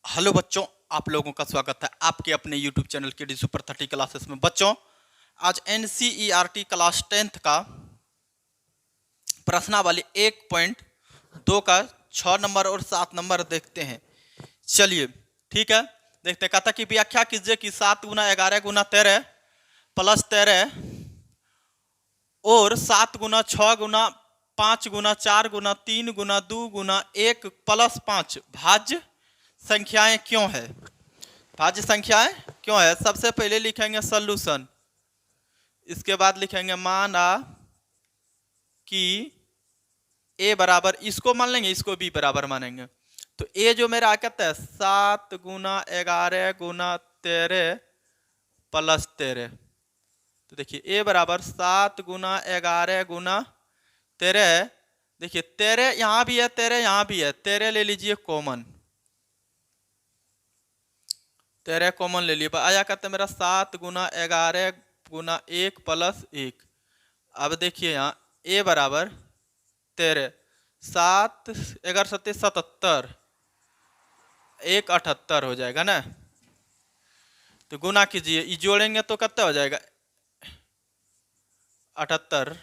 Hello बच्चों, आप लोगों का स्वागत है आपके अपने यूट्यूब चैनल के डी सुपर 30 क्लासेस में। बच्चों, आज NCERT क्लास 10th का प्रश्नावली 1.2 का 6 नंबर और 7 नंबर देखते हैं। चलिए ठीक है, देखते हैं। कहता कि व्याख्या कीजिए कि 7 गुना 11 गुना 13 प्लस 13 और 7 गुना 6 गुना 5 गुना 4 गुना 3 गुना 2 गुना 1 प्लस 5 भाज्य संख्याएं क्यों है। भाज्य संख्याएं क्यों है। सबसे पहले लिखेंगे सॉल्यूशन, इसके बाद लिखेंगे माना कि ए बराबर, इसको मान लेंगे, इसको बी बराबर मानेंगे। तो ए जो मेरा कहता है 7 गुना 11 गुना 13 प्लस 13। तो देखिए ए बराबर 7 गुना 11 गुना 13। देखिए 13 यहां भी है, 13 यहां भी है, 13 ले लीजिए कॉमन, 13 कॉमन ले लिए। आया करते मेरा 7 गुना 11 गुना 1 प्लस 1। अब देखिए यहाँ ए बराबर 13, 7 11 7 77, 1 78 हो जाएगा ना। तो गुना कीजिए, ये जोड़ेंगे तो कितना हो जाएगा 78।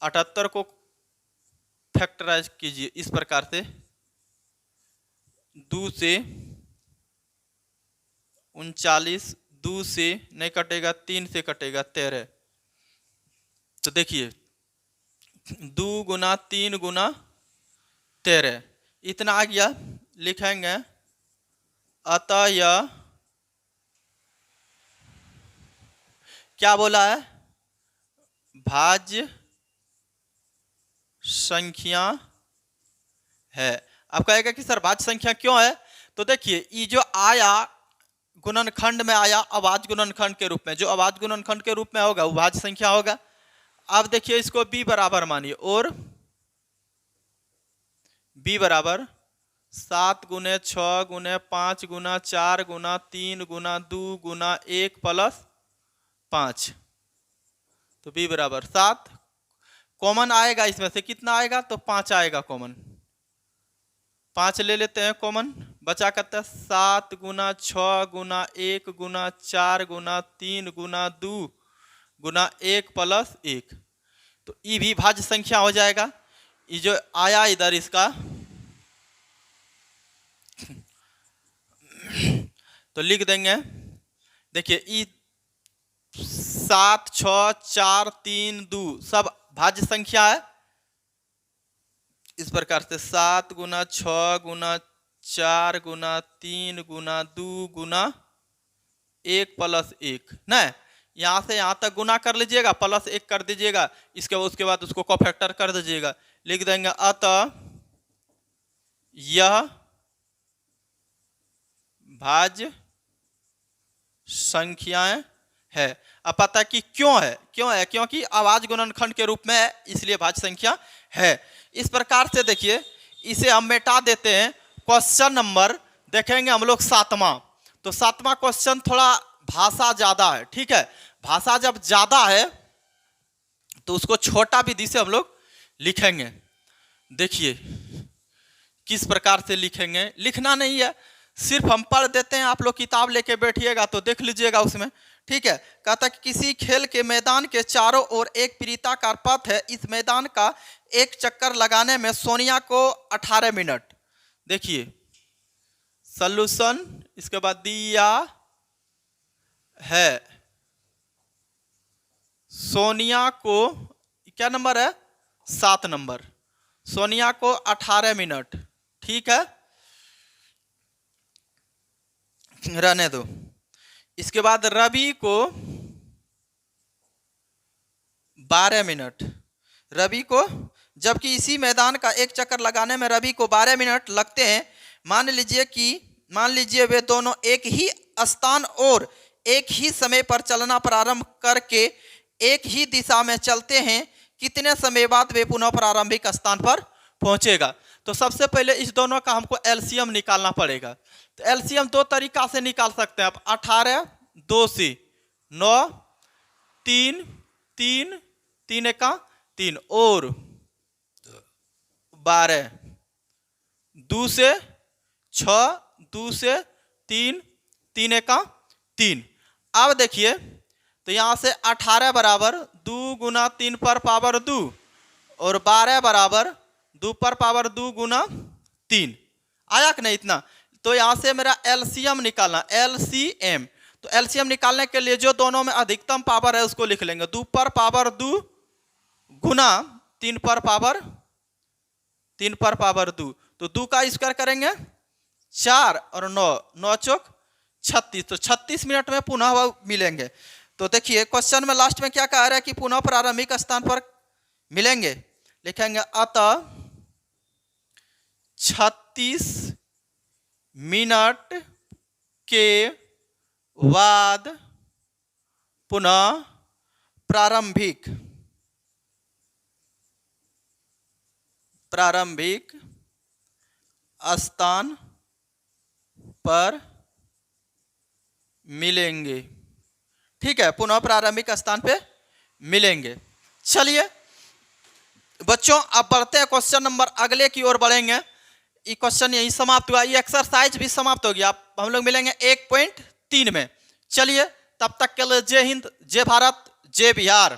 78 को फैक्टराइज कीजिए इस प्रकार से, 2 से 39, 2 से नहीं कटेगा, 3 से कटेगा 13। तो देखिए 2 गुना 3 गुना 13 इतना आ गया। लिखेंगे अतः यह क्या बोला है, भाज्य संख्या है। अब कहेगा कि सर भाज्य संख्या क्यों है। तो देखिए ये जो आया गुणनखंड में आया अभाज्य गुणनखंड के रूप में, जो अभाज्य गुणनखंड के रूप में होगा वो भाज्य संख्या होगा। अब देखिए इसको b बराबर मानिए, और b बराबर 7 गुने 6 गुने 5 गुना 4 गुना 3 गुना 2 गुना 1 प्लस 5। तो b बराबर 7 कॉमन आएगा, इसमें से कितना आएगा तो 5 आएगा कॉमन, 5 ले लेते हैं कॉमन। बचा करता है 7 गुना 6 गुना 1 गुना 4 गुना 3 गुना 2 गुना 1 प्लस 1। तो ये भी भाज्य संख्या हो जाएगा। ये जो आया इधर इसका तो लिख देंगे। देखिए ये 7 6 4 3 2 सब भाज्य संख्या है। इस प्रकार से 7 गुना 6 गुना 4 गुना 3 गुना 2 गुना 1 प्लस 1 ना, यहां से यहां तक गुना कर लीजिएगा, प्लस 1 कर दीजिएगा, उसके बाद उसको कोफैक्टर कर दीजिएगा। लिख देंगे अतः यह भाज्य संख्याएं है। अब पता है कि क्यों है, क्योंकि अभाज्य गुणनखंड के रूप में है, इसलिए भाज्य संख्या है। इस प्रकार से देखिए इसे हम मिटा देते हैं। क्वेश्चन नंबर देखेंगे हम लोग 7वां। तो 7वां क्वेश्चन थोड़ा भाषा ज्यादा है, ठीक है। भाषा जब ज्यादा है तो उसको छोटा विधि से हम लोग लिखेंगे। देखिए किस प्रकार से लिखेंगे, लिखना नहीं है, सिर्फ हम पढ़ देते हैं, आप लोग किताब लेके बैठिएगा तो देख लीजिएगा उसमें, ठीक है। कहता कि किसी खेल के मैदान के चारों ओर एक वृत्ताकार पथ है, इस मैदान का एक चक्कर लगाने में सोनिया को 18 मिनट। देखिए सॉल्यूशन, इसके बाद दिया है सोनिया को, क्या नंबर है 7 नंबर, सोनिया को 18 मिनट, ठीक है, रहने दो। इसके बाद रवि को 12 मिनट, रवि को, जबकि इसी मैदान का एक चक्कर लगाने में रवि को 12 मिनट लगते हैं। मान लीजिए वे दोनों एक ही स्थान और एक ही समय पर चलना प्रारंभ करके एक ही दिशा में चलते हैं, कितने समय बाद वे पुनः प्रारंभिक स्थान पर पहुंचेगा। तो सबसे पहले इस दोनों का हमको एलसीएम निकालना पड़ेगा। तो एलसीएम दो तरीका से निकाल सकते हैं आप, 18 2 से 9 3 3 3 का 3 और 12 2 से 6, 2 से 3, 3 एका 3। अब देखिए तो यहाँ से 18 बराबर 2 गुना 3 पर पावर 2 और 12 बराबर 2 पर पावर 2 गुना 3। आया कि नहीं इतना? तो यहाँ से मेरा एलसीएम निकालना, एलसीएम। तो एलसीएम निकालने के लिए जो दोनों में अधिकतम पावर है उसको लिख लेंगे, 2 पर पावर 2 गुना 3 पर पावर 2। तो 2 का स्क्वायर करेंगे 4 और 9, 9 चौक 36। तो 36 मिनट में पुनः मिलेंगे। तो देखिए क्वेश्चन में लास्ट में क्या कह रहा है कि पुनः प्रारंभिक स्थान पर मिलेंगे। लिखेंगे अतः 36 मिनट के बाद पुनः प्रारंभिक स्थान पर मिलेंगे। ठीक है, पुनः प्रारंभिक स्थान पे मिलेंगे। चलिए बच्चों अब बढ़ते हैं क्वेश्चन नंबर अगले की ओर बढ़ेंगे। ये क्वेश्चन यही समाप्त हुआ, ये एक्सरसाइज भी समाप्त हो गया। हम लोग मिलेंगे 1.3 में। चलिए तब तक के लिए जय हिंद, जय भारत, जय बिहार।